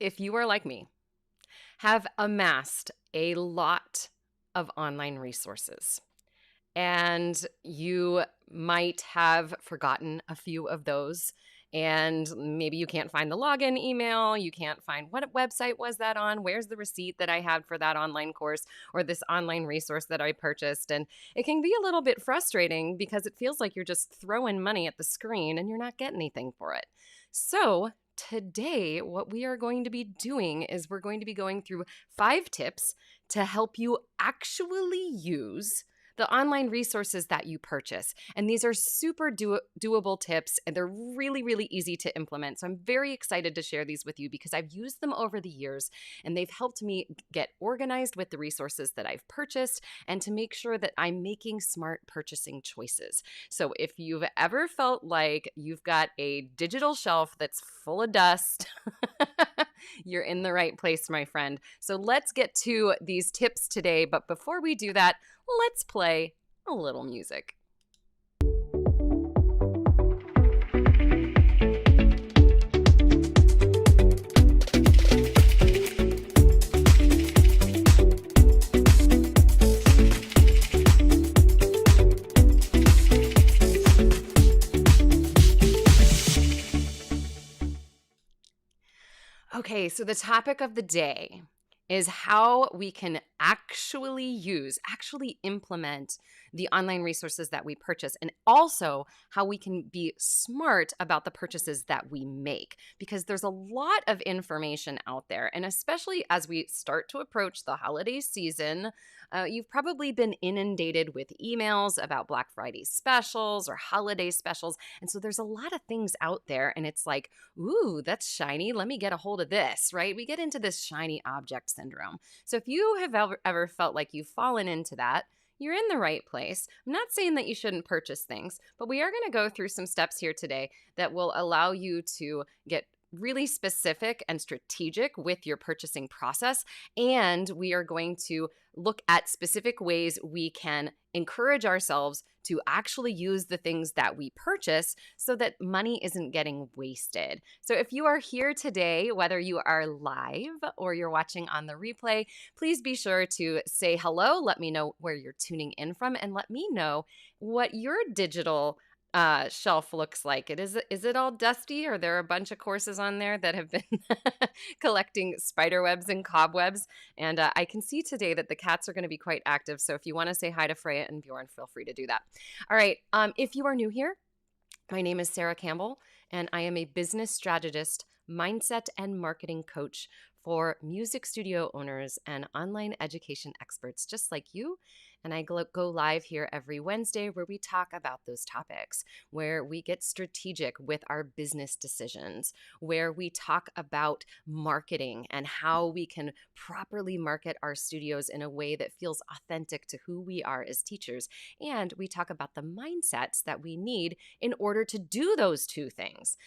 if you are like me, have amassed a lot of online resources, and you might have forgotten a few of those, and maybe you can't find the login email, you can't find what website was that on, where's the receipt that I had for that online course or this online resource that I purchased. And it can be a little bit frustrating because it feels like you're just throwing money at the screen and you're not getting anything for it. So today, what we are going to be doing is we're going to be going through 5 tips to help you actually use the online resources that you purchase. And these are super doable tips, and they're really, really easy to implement. So I'm very excited to share these with you because I've used them over the years, and they've helped me get organized with the resources that I've purchased and to make sure that I'm making smart purchasing choices. So if you've ever felt like you've got a digital shelf that's full of dust, you're in the right place, my friend. So let's get to these tips today. But before we do that, let's play a little music. Okay, so the topic of the day is how we can actually implement the online resources that we purchase, and also how we can be smart about the purchases that we make, because there's a lot of information out there. And especially as we start to approach the holiday season, you've probably been inundated with emails about Black Friday specials or holiday specials. And so there's a lot of things out there, and it's like, ooh, that's shiny. Let me get a hold of this, right? We get into this shiny object syndrome. So if you have ever felt like you've fallen into that, you're in the right place. I'm not saying that you shouldn't purchase things, but we are going to go through some steps here today that will allow you to get really specific and strategic with your purchasing process. And we are going to look at specific ways we can encourage ourselves to actually use the things that we purchase so that money isn't getting wasted. So if you are here today, whether you are live or you're watching on the replay, please be sure to say hello. Let me know where you're tuning in from, and let me know what your digital shelf looks like. Is it all dusty? Or there are a bunch of courses on there that have been collecting spider webs and cobwebs? And I can see today that the cats are going to be quite active. So if you want to say hi to Freya and Bjorn, feel free to do that. All right. If you are new here, my name is Sara Campbell, and I am a business strategist, mindset, and marketing coach for music studio owners and online education experts just like you. And I go live here every Wednesday where we talk about those topics, where we get strategic with our business decisions, where we talk about marketing and how we can properly market our studios in a way that feels authentic to who we are as teachers. And we talk about the mindsets that we need in order to do those two things.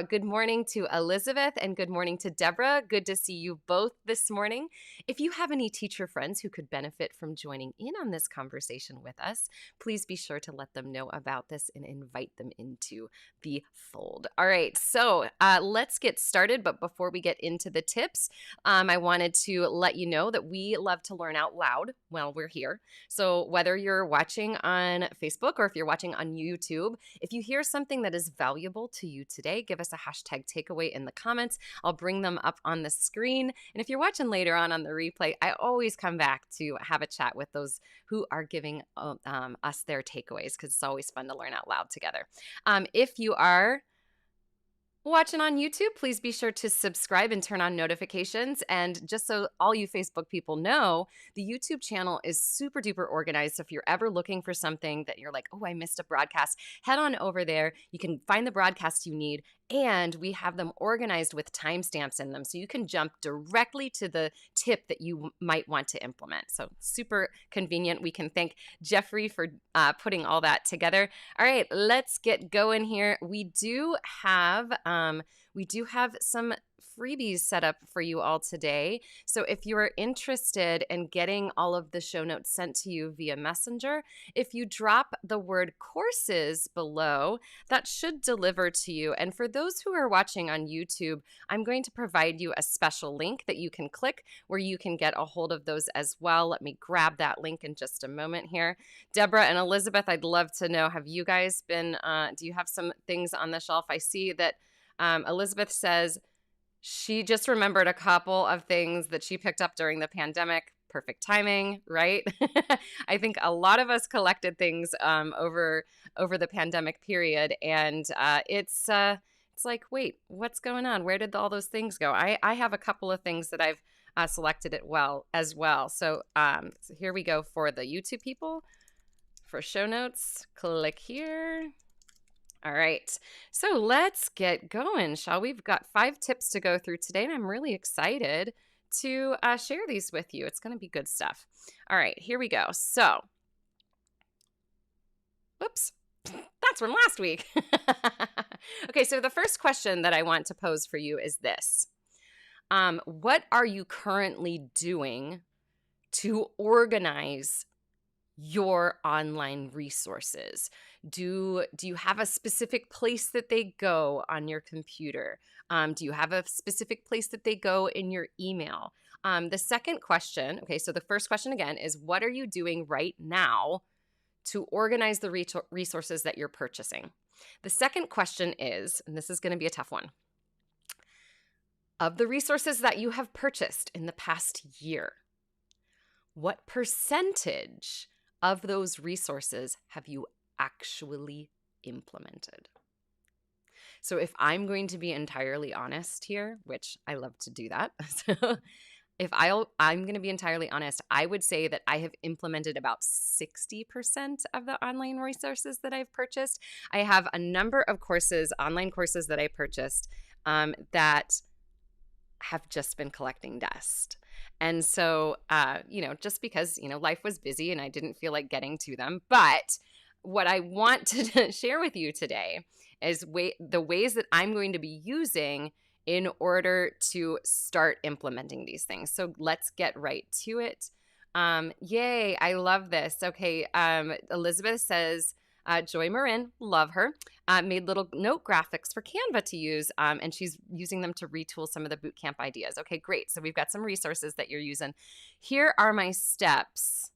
Good morning to Elizabeth and good morning to Deborah. Good to see you both this morning. If you have any teacher friends who could benefit from joining in on this conversation with us, please be sure to let them know about this and invite them into the fold. All right, so let's get started. But before we get into the tips, I wanted to let you know that we love to learn out loud while we're here. So whether you're watching on Facebook or if you're watching on YouTube, if you hear something that is valuable to you today, give us a hashtag takeaway in the comments. I'll bring them up on the screen. And if you're watching later on the replay, I always come back to have a chat with those who are giving us their takeaways, because it's always fun to learn out loud together. If you are watching on YouTube, please be sure to subscribe and turn on notifications. And just so all you Facebook people know, the YouTube channel is super duper organized. So if you're ever looking for something that you're like, oh, I missed a broadcast, head on over there. You can find the broadcast you need. And we have them organized with timestamps in them. So you can jump directly to the tip that you might want to implement. So super convenient. We can thank Jeffrey for putting all that together. All right, let's get going here. We do have some freebies set up for you all today. So if you are interested in getting all of the show notes sent to you via Messenger, if you drop the word courses below, that should deliver to you. And for those who are watching on YouTube, I'm going to provide you a special link that you can click where you can get a hold of those as well. Let me grab that link in just a moment here. Deborah and Elizabeth, I'd love to know, have you guys been, do you have some things on the shelf? I see that Elizabeth says she just remembered a couple of things that she picked up during the pandemic. Perfect timing, right? I think a lot of us collected things over the pandemic period, and it's like, wait, what's going on? Where did all those things go? I have a couple of things that I've selected it as well. So here we go for the YouTube people. For show notes, click here. All right, so let's get going, shall we? We've got 5 tips to go through today, and I'm really excited to share these with you. It's going to be good stuff. All right, here we go. So, whoops, that's from last week. Okay, so the first question that I want to pose for you is this. What are you currently doing to organize your online resources? Do you have a specific place that they go on your computer? Do you have a specific place that they go in your email? The second question, okay, so the first question again is, what are you doing right now to organize the resources that you're purchasing? The second question is, and this is going to be a tough one, of the resources that you have purchased in the past year, what percentage of those resources have you actually implemented? So if I'm going to be entirely honest here, which I love to do that, so if I'm going to be entirely honest, I would say that I have implemented about 60% of the online resources that I've purchased. I have a number of courses, online courses that I purchased that have just been collecting dust. And so, just because, life was busy and I didn't feel like getting to them. But what I want to share with you today is the ways that I'm going to be using in order to start implementing these things. So let's get right to it. Yay, I love this. Okay, Elizabeth says, Joy Marin, love her, made little note graphics for Canva to use, and she's using them to retool some of the bootcamp ideas. Okay, great. So we've got some resources that you're using. Here are my steps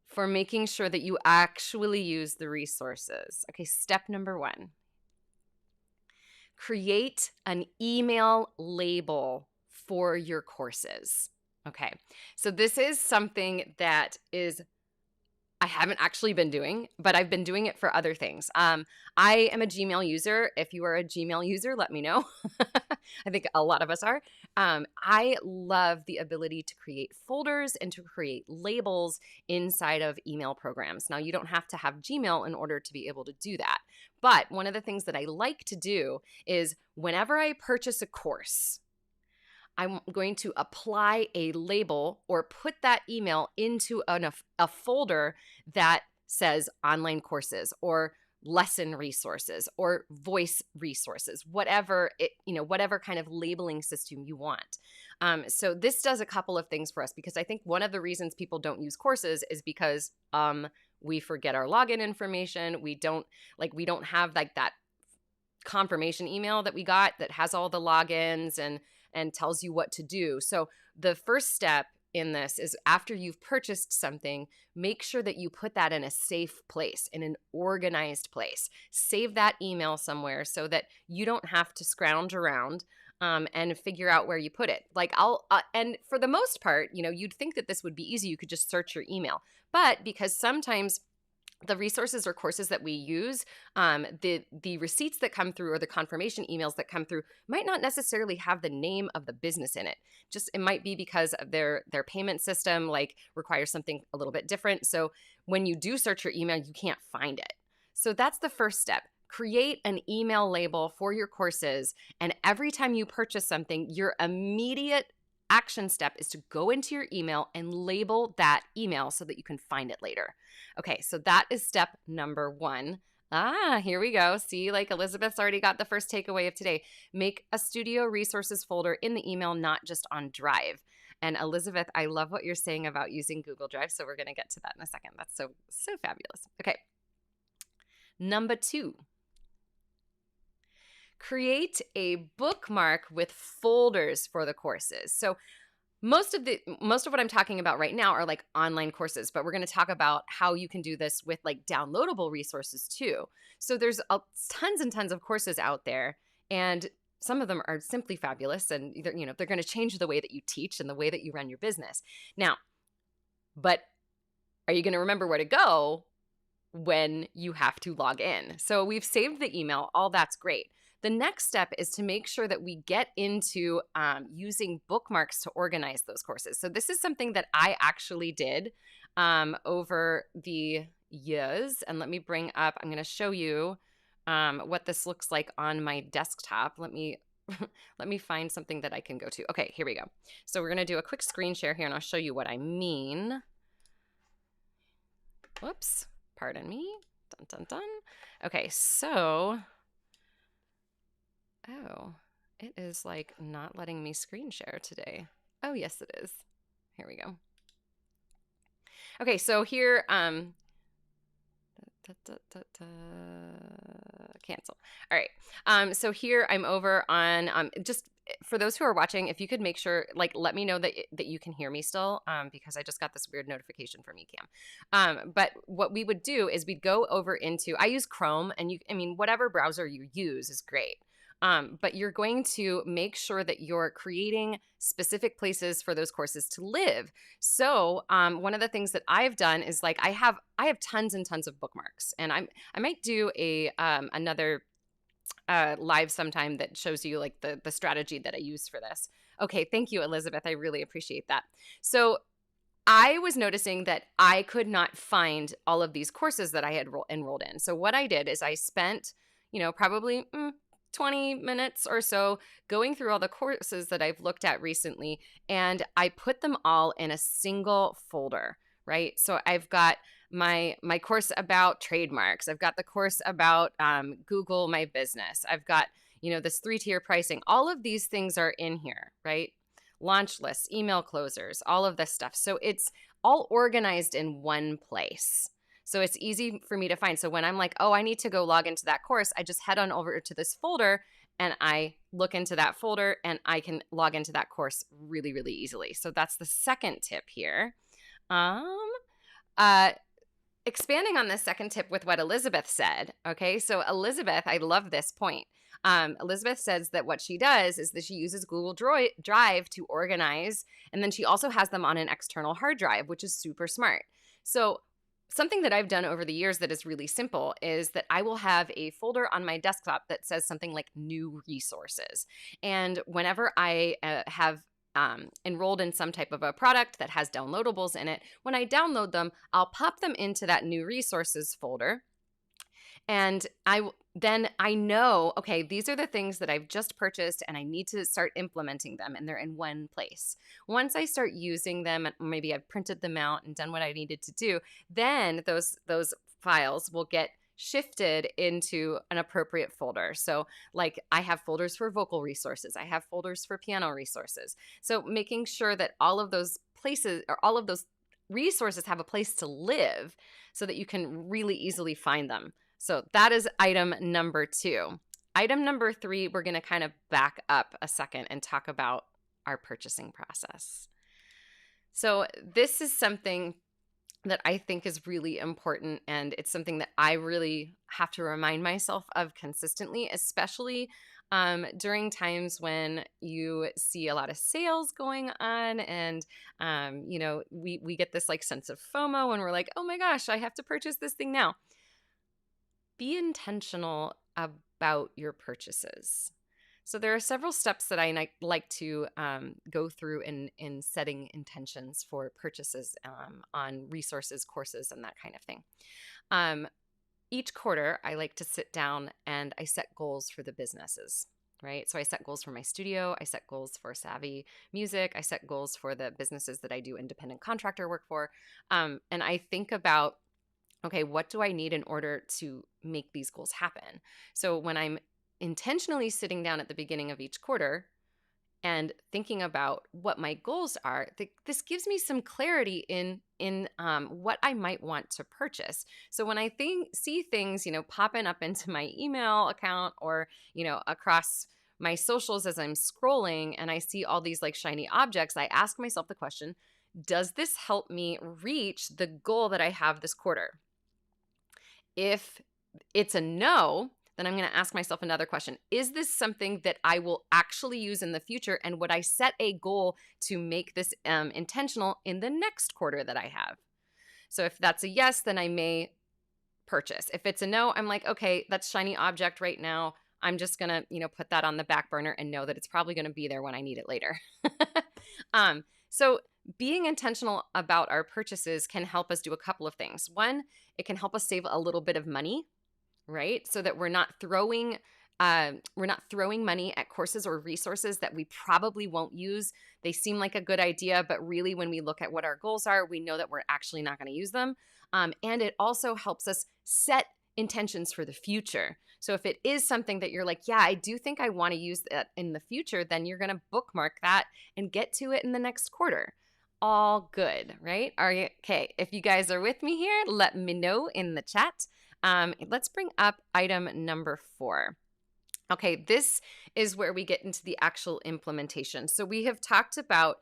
for making sure that you actually use the resources. Okay, step number 1. Create an email label for your courses. Okay, so this is something that I haven't actually been doing, but I've been doing it for other things. I am a Gmail user. If you are a Gmail user, let me know. I think a lot of us are. I love the ability to create folders and to create labels inside of email programs. Now, you don't have to have Gmail in order to be able to do that. But one of the things that I like to do is whenever I purchase a course, I'm going to apply a label or put that email into a folder that says online courses or lesson resources or voice resources, whatever kind of labeling system you want. So this does a couple of things for us, because I think one of the reasons people don't use courses is because we forget our login information. We don't have like that confirmation email that we got that has all the logins and tells you what to do. So the first step in this is, after you've purchased something, make sure that you put that in a safe place, in an organized place. Save that email somewhere so that you don't have to scrounge around and figure out where you put it. And for the most part, you'd think that this would be easy. You could just search your email. But because sometimes the resources or courses that we use, the receipts that come through or the confirmation emails that come through might not necessarily have the name of the business in it. It might be because their payment system requires something a little bit different. So when you do search your email, you can't find it. So that's the first step. Create an email label for your courses, and every time you purchase something, your immediate action step is to go into your email and label that email so that you can find it later. Okay, so that is step number 1. Here we go. See, like Elizabeth's already got the first takeaway of today. Make a studio resources folder in the email, not just on Drive. And Elizabeth, I love what you're saying about using Google Drive. So we're going to get to that in a second. That's so fabulous. Okay. Number 2. Create a bookmark with folders for the courses. So most of what I'm talking about right now are like online courses, but we're going to talk about how you can do this with like downloadable resources too. So there's tons and tons of courses out there, and some of them are simply fabulous, and they're going to change the way that you teach and the way that you run your business. Now, but are you going to remember where to go when you have to log in? So we've saved the email. All that's great. The next step is to make sure that we get into using bookmarks to organize those courses. So this is something that I actually did over the years. And let me bring up, I'm going to show you what this looks like on my desktop. Let me find something that I can go to. Okay, here we go. So we're going to do a quick screen share here, and I'll show you what I mean. Whoops, pardon me. Dun, dun, dun. Okay, so... Oh, it is like not letting me screen share today. Oh, yes, it is. Here we go. Okay, so here, cancel. All right. So here I'm over on, just for those who are watching, if you could make sure, like, let me know that you can hear me still, because I just got this weird notification from Ecamm. But what we would do is we'd go over into, I use Chrome, and whatever browser you use is great. But you're going to make sure that you're creating specific places for those courses to live. So one of the things that I've done is like I have tons and tons of bookmarks, and I might do another live sometime that shows you like the strategy that I use for this. Okay, thank you, Elizabeth. I really appreciate that. So I was noticing that I could not find all of these courses that I had enrolled in. So what I did is I spent, probably 20 minutes or so going through all the courses that I've looked at recently, and I put them all in a single folder, right? So I've got my course about trademarks. I've got the course about Google My Business. I've got, this 3-tier pricing. All of these things are in here, right? Launch lists, email closers, all of this stuff. So it's all organized in one place. So it's easy for me to find. So when I'm like, oh, I need to go log into that course, I just head on over to this folder and I look into that folder and I can log into that course really, really easily. So that's the second tip here. Expanding on this second tip with what Elizabeth said. Okay, so Elizabeth, I love this point. Elizabeth says that what she does is that she uses Google Drive to organize, and then she also has them on an external hard drive, which is super smart. So something that I've done over the years that is really simple is that I will have a folder on my desktop that says something like new resources. And whenever I have enrolled in some type of a product that has downloadables in it, when I download them, I'll pop them into that new resources folder. And then I know, okay, these are the things that I've just purchased and I need to start implementing them, and they're in one place. Once I start using them, and maybe I've printed them out and done what I needed to do, then those files will get shifted into an appropriate folder. So like I have folders for vocal resources, I have folders for piano resources. So making sure that all of those places or all of those resources have a place to live so that you can really easily find them. So that is item number 2. Item number 3, we're going to kind of back up a second and talk about our purchasing process. So this is something that I think is really important, and it's something that I really have to remind myself of consistently, especially during times when you see a lot of sales going on, and we get this like sense of FOMO when we're like, oh my gosh, I have to purchase this thing now. Be intentional about your purchases. So there are several steps that I like to go through in setting intentions for purchases on resources, courses, and that kind of thing. Each quarter, I like to sit down and I set goals for the businesses, right? So I set goals for my studio. I set goals for Savvy Music. I set goals for the businesses that I do independent contractor work for. And I think about okay, what do I need in order to make these goals happen? So when I'm intentionally sitting down at the beginning of each quarter and thinking about what my goals are, this gives me some clarity in what I might want to purchase. So when I see things, popping up into my email account or across my socials as I'm scrolling, and I see all these like shiny objects, I ask myself the question: does this help me reach the goal that I have this quarter? If it's a no, then I'm going to ask myself another question. Is this something that I will actually use in the future? And would I set a goal to make this intentional in the next quarter that I have? So if that's a yes, then I may purchase. If it's a no, I'm like, okay, that's shiny object right now. I'm just going to, put that on the back burner and know that it's probably going to be there when I need it later. So being intentional about our purchases can help us do a couple of things. One, it can help us save a little bit of money, right? So that we're not throwing money at courses or resources that we probably won't use. They seem like a good idea, but really when we look at what our goals are, we know that we're actually not going to use them. And it also helps us set intentions for the future. So if it is something that you're like, yeah, I do think I want to use that in the future, then you're going to bookmark that and get to it in the next quarter. All good, right? Are you okay? If you guys are with me here, let me know in the chat. Let's bring up item number 4. Okay, this is where we get into the actual implementation. So we have talked about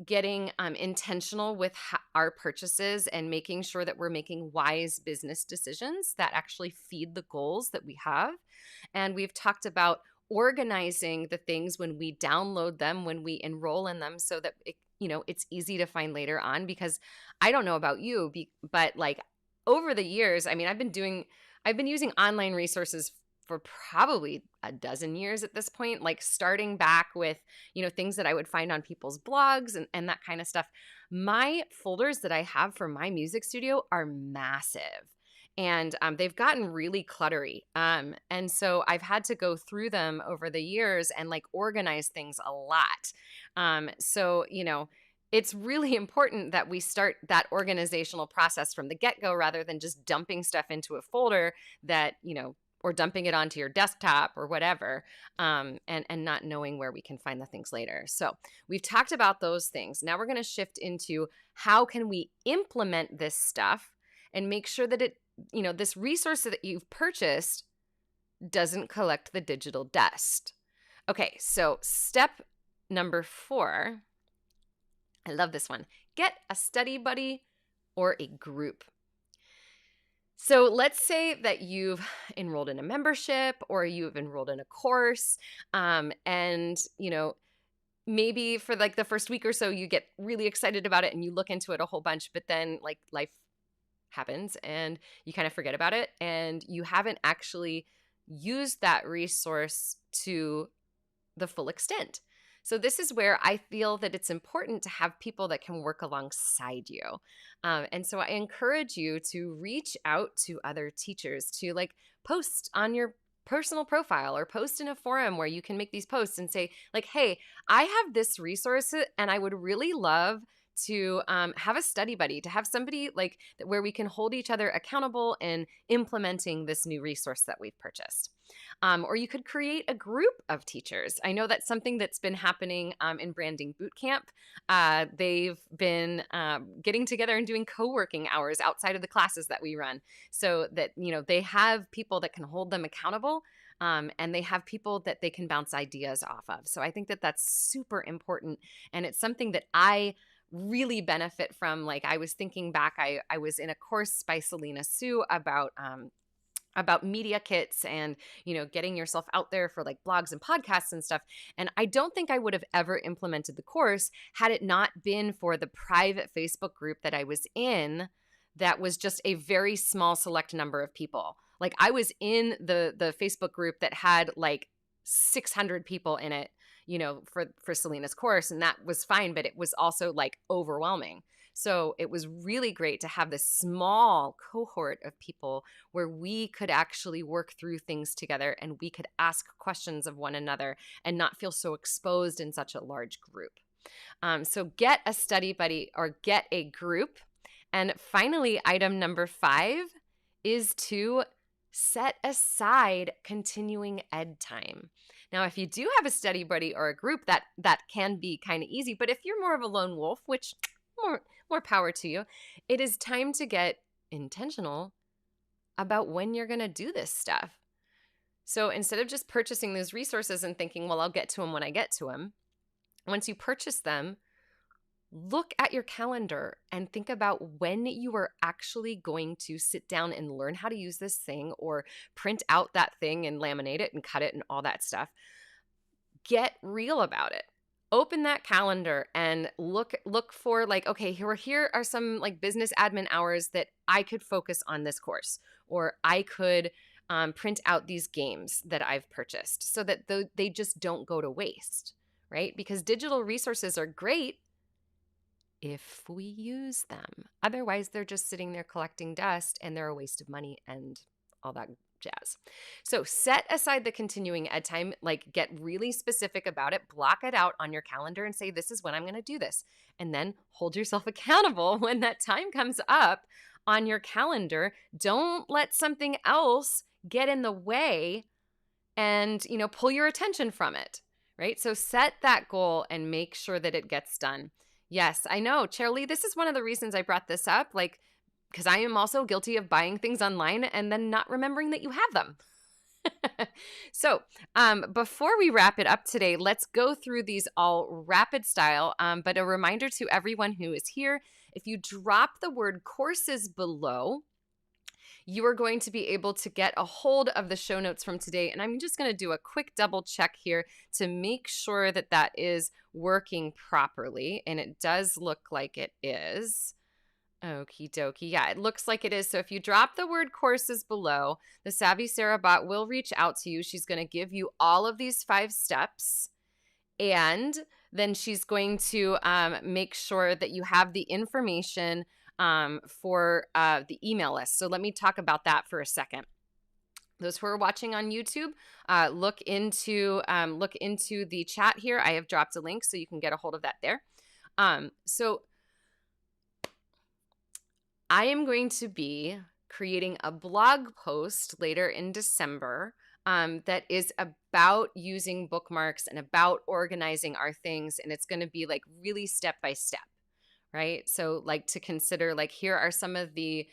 getting intentional with our purchases and making sure that we're making wise business decisions that actually feed the goals that we have. And we've talked about organizing the things when we download them, when we enroll in them, so that it's easy to find later on. Because I don't know about you, but like over the years, I mean, I've been using online resources for probably a dozen years at this point, like starting back with, things that I would find on people's blogs and that kind of stuff. My folders that I have for my music studio are massive. And they've gotten really cluttery. And so I've had to go through them over the years and like organize things a lot. So it's really important that we start that organizational process from the get-go rather than just dumping stuff into a folder that, or dumping it onto your desktop or whatever, and not knowing where we can find the things later. So we've talked about those things. Now we're going to shift into how can we implement this stuff and make sure that this resource that you've purchased doesn't collect the digital dust. Okay, so step number 4, I love this one. Get a study buddy or a group. So let's say that you've enrolled in a membership or you've enrolled in a course, and maybe for like the first week or so you get really excited about it and you look into it a whole bunch, but then like life happens and you kind of forget about it and you haven't actually used that resource to the full extent. So this is where I feel that it's important to have people that can work alongside you. And so I encourage you to reach out to other teachers, to like post on your personal profile or post in a forum where you can make these posts and say like, hey, I have this resource and I would really love to have a study buddy, to have somebody like where we can hold each other accountable in implementing this new resource that we've purchased. Or you could create a group of teachers. I know that's something that's been happening in Branding Bootcamp. They've been getting together and doing co-working hours outside of the classes that we run so that, they have people that can hold them accountable. And they have people that they can bounce ideas off of. So I think that that's super important. And it's something that I really benefit from. Like I was thinking back, I was in a course by Selena Sue about media kits and, getting yourself out there for like blogs and podcasts and stuff. And I don't think I would have ever implemented the course had it not been for the private Facebook group that I was in that was just a very small select number of people. Like I was in the Facebook group that had like 600 people in it, for Selena's course. And that was fine, but it was also like overwhelming. So it was really great to have this small cohort of people where we could actually work through things together and we could ask questions of one another and not feel so exposed in such a large group. So get a study buddy or get a group. And finally, item number 5, is to set aside continuing ed time. Now, if you do have a study buddy or a group, that can be kind of easy. But if you're more of a lone wolf, which more power to you, it is time to get intentional about when you're going to do this stuff. So instead of just purchasing those resources and thinking, well, I'll get to them when I get to them, once you purchase them, look at your calendar and think about when you are actually going to sit down and learn how to use this thing, or print out that thing and laminate it and cut it and all that stuff. Get real about it. Open that calendar and look for like, okay, here are some like business admin hours that I could focus on this course, or I could print out these games that I've purchased, so that they just don't go to waste, right? Because digital resources are great if we use them. Otherwise, they're just sitting there collecting dust, and they're a waste of money and all that jazz. So set aside the continuing ed time, like get really specific about it, block it out on your calendar and say, this is when I'm going to do this. And then hold yourself accountable when that time comes up on your calendar. Don't let something else get in the way and, pull your attention from it, right? So set that goal and make sure that it gets done. Yes, I know, Charlie, this is one of the reasons I brought this up, because I am also guilty of buying things online and then not remembering that you have them. So before we wrap it up today, let's go through these all rapid style. But a reminder to everyone who is here, if you drop the word courses below, you are going to be able to get a hold of the show notes from today. And I'm just going to do a quick double check here to make sure that that is working properly. And it does look like it is. Okie dokie. Yeah, it looks like it is. So if you drop the word courses below, the Savvy Sara bot will reach out to you. She's going to give you all of these 5 steps. And then she's going to make sure that you have the information for the email list. So let me talk about that for a second. Those who are watching on YouTube, look into the chat here. I have dropped a link so you can get a hold of that there. So I am going to be creating a blog post later in December that is about using bookmarks and about organizing our things. And it's going to be like really step by step, right? So like to consider, like, here are some of the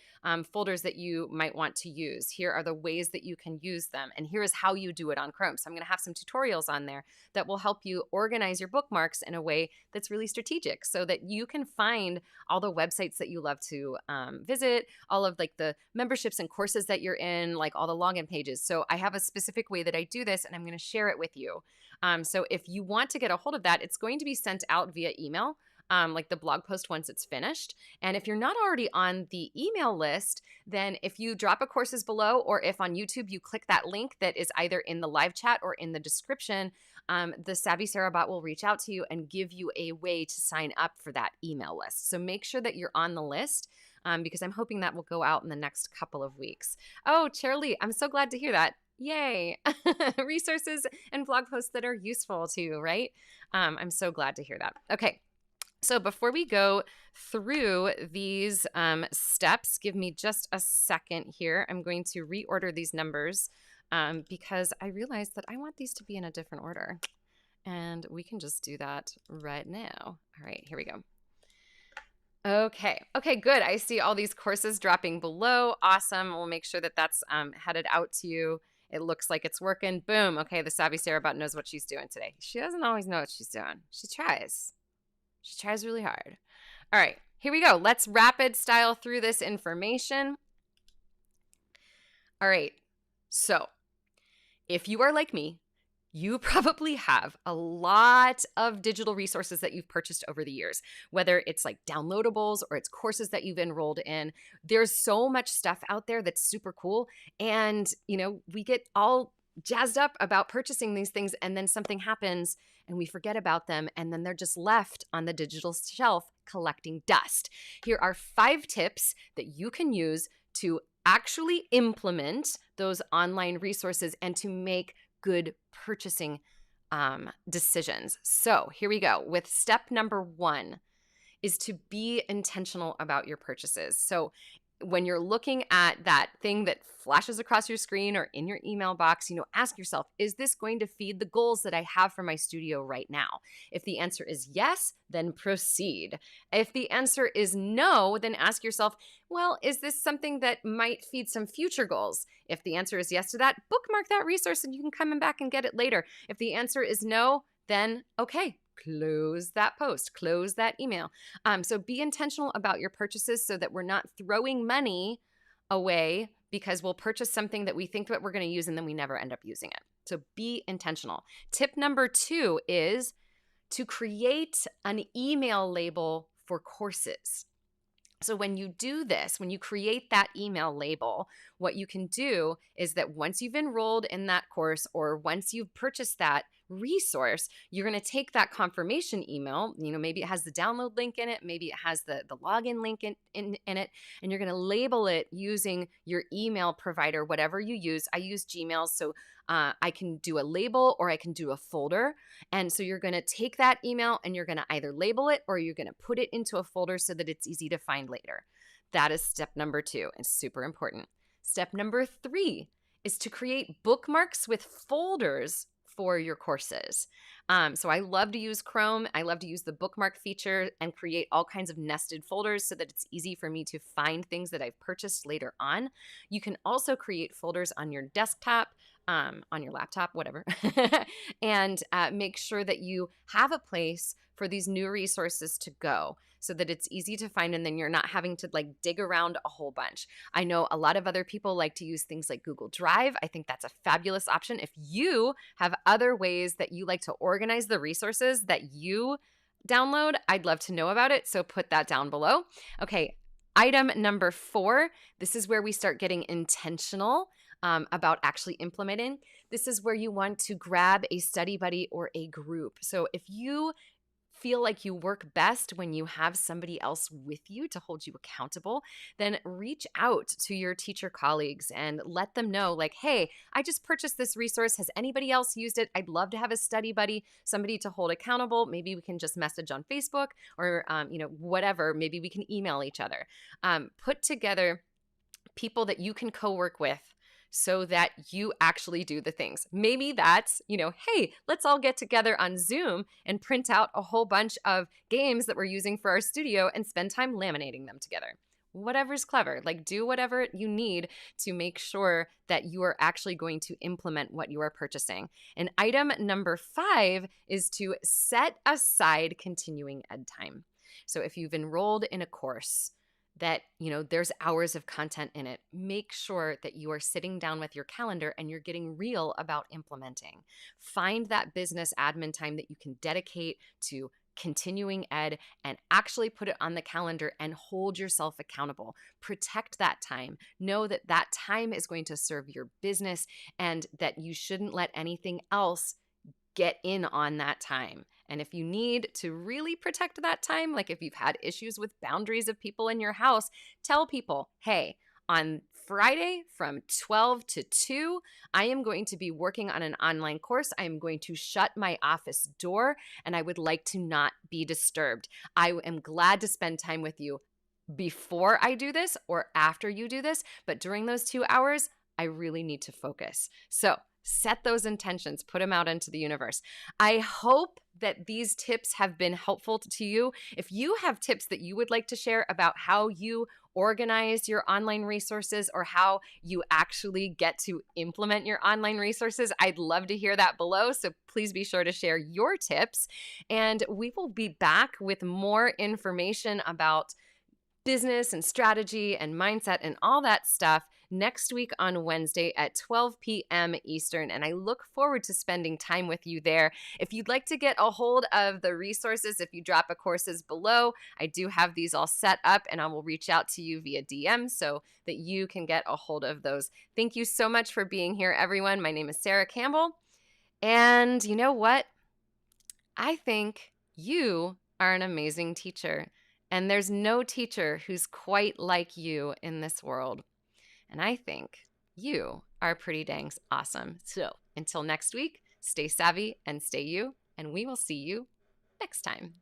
folders that you might want to use. Here are the ways that you can use them. And here is how you do it on Chrome. So I'm going to have some tutorials on there that will help you organize your bookmarks in a way that's really strategic, so that you can find all the websites that you love to visit, all of like the memberships and courses that you're in, like all the login pages. So I have a specific way that I do this, and I'm going to share it with you. So if you want to get a hold of that, it's going to be sent out via email. Like the blog post once it's finished. And if you're not already on the email list, then if you drop a courses below, or if on YouTube you click that link that is either in the live chat or in the description, the Savvy Sara bot will reach out to you and give you a way to sign up for that email list. So make sure that you're on the list, because I'm hoping that will go out in the next couple of weeks. Oh, Charlie, I'm so glad to hear that. Yay. Resources and blog posts that are useful to you, right? I'm so glad to hear that. Okay. So before we go through these steps, give me just a second here. I'm going to reorder these numbers because I realized that I want these to be in a different order. And we can just do that right now. All right, here we go. Okay, good. I see all these courses dropping below. Awesome. We'll make sure that that's headed out to you. It looks like it's working. Boom. Okay, the Savvy Sara bot knows what she's doing today. She doesn't always know what she's doing. She tries. She tries really hard. All right, here we go. Let's rapid style through this information. All right, so if you are like me, you probably have a lot of digital resources that you've purchased over the years, whether it's like downloadables or it's courses that you've enrolled in. There's so much stuff out there that's super cool. And, we get all jazzed up about purchasing these things, and then something happens and we forget about them, and then they're just left on the digital shelf collecting dust. Here are 5 tips that you can use to actually implement those online resources and to make good purchasing decisions. So here we go with step number 1 is to be intentional about your purchases. So when you're looking at that thing that flashes across your screen or in your email box, ask yourself, is this going to feed the goals that I have for my studio right now? If the answer is yes, then proceed. If the answer is no, then ask yourself, well, is this something that might feed some future goals? If the answer is yes to that, bookmark that resource and you can come back and get it later. If the answer is no, then okay, close that post, close that email. So be intentional about your purchases so that we're not throwing money away because we'll purchase something that we think that we're going to use and then we never end up using it. So be intentional. Tip number 2 is to create an email label for courses. So when you do this, when you create that email label, what you can do is that once you've enrolled in that course or once you've purchased that resource, you're going to take that confirmation email, maybe it has the download link in it, maybe it has the login link in it, and you're going to label it using your email provider, whatever you use. I use Gmail, so I can do a label or I can do a folder. And so you're going to take that email and you're going to either label it or you're going to put it into a folder so that it's easy to find later. That is step number 2 and super important. Step number 3 is to create bookmarks with folders for your courses. So I love to use Chrome. I love to use the bookmark feature and create all kinds of nested folders so that it's easy for me to find things that I've purchased later on. You can also create folders on your desktop, on your laptop, whatever, and make sure that you have a place for these new resources to go so that it's easy to find and then you're not having to dig around a whole bunch. I know a lot of other people like to use things like Google Drive. I think that's a fabulous option. If you have other ways that you like to organize the resources that you download, I'd love to know about it. So put that down below. Okay, item number 4, this is where we start getting intentional about actually implementing. This is where you want to grab a study buddy or a group. So if you feel like you work best when you have somebody else with you to hold you accountable, then reach out to your teacher colleagues and let them know, hey, I just purchased this resource. Has anybody else used it? I'd love to have a study buddy, somebody to hold accountable. Maybe we can just message on Facebook or, whatever. Maybe we can email each other. Put together people that you can co-work with so that you actually do the things. Maybe that's, hey, let's all get together on Zoom and print out a whole bunch of games that we're using for our studio and spend time laminating them together. Whatever's clever, do whatever you need to make sure that you are actually going to implement what you are purchasing. And item number 5 is to set aside continuing ed time. So if you've enrolled in a course that, there's hours of content in it, make sure that you are sitting down with your calendar and you're getting real about implementing. Find that business admin time that you can dedicate to continuing ed and actually put it on the calendar and hold yourself accountable. Protect that time. Know that that time is going to serve your business and that you shouldn't let anything else get in on that time. And if you need to really protect that time, if you've had issues with boundaries of people in your house, tell people, hey, on Friday from 12 to 2, I am going to be working on an online course. I am going to shut my office door and I would like to not be disturbed. I am glad to spend time with you before I do this or after you do this, but during those 2 hours, I really need to focus. So set those intentions, put them out into the universe. I hope that these tips have been helpful to you. If you have tips that you would like to share about how you organize your online resources or how you actually get to implement your online resources, I'd love to hear that below. So please be sure to share your tips. And we will be back with more information about business and strategy and mindset and all that stuff next week on Wednesday at 12 p.m. Eastern. And I look forward to spending time with you there. If you'd like to get a hold of the resources, if you drop a courses below, I do have these all set up and I will reach out to you via DM so that you can get a hold of those. Thank you so much for being here, everyone. My name is Sara Campbell. And you know what? I think you are an amazing teacher. And there's no teacher who's quite like you in this world. And I think you are pretty dang awesome. So until next week, stay savvy and stay you, and we will see you next time.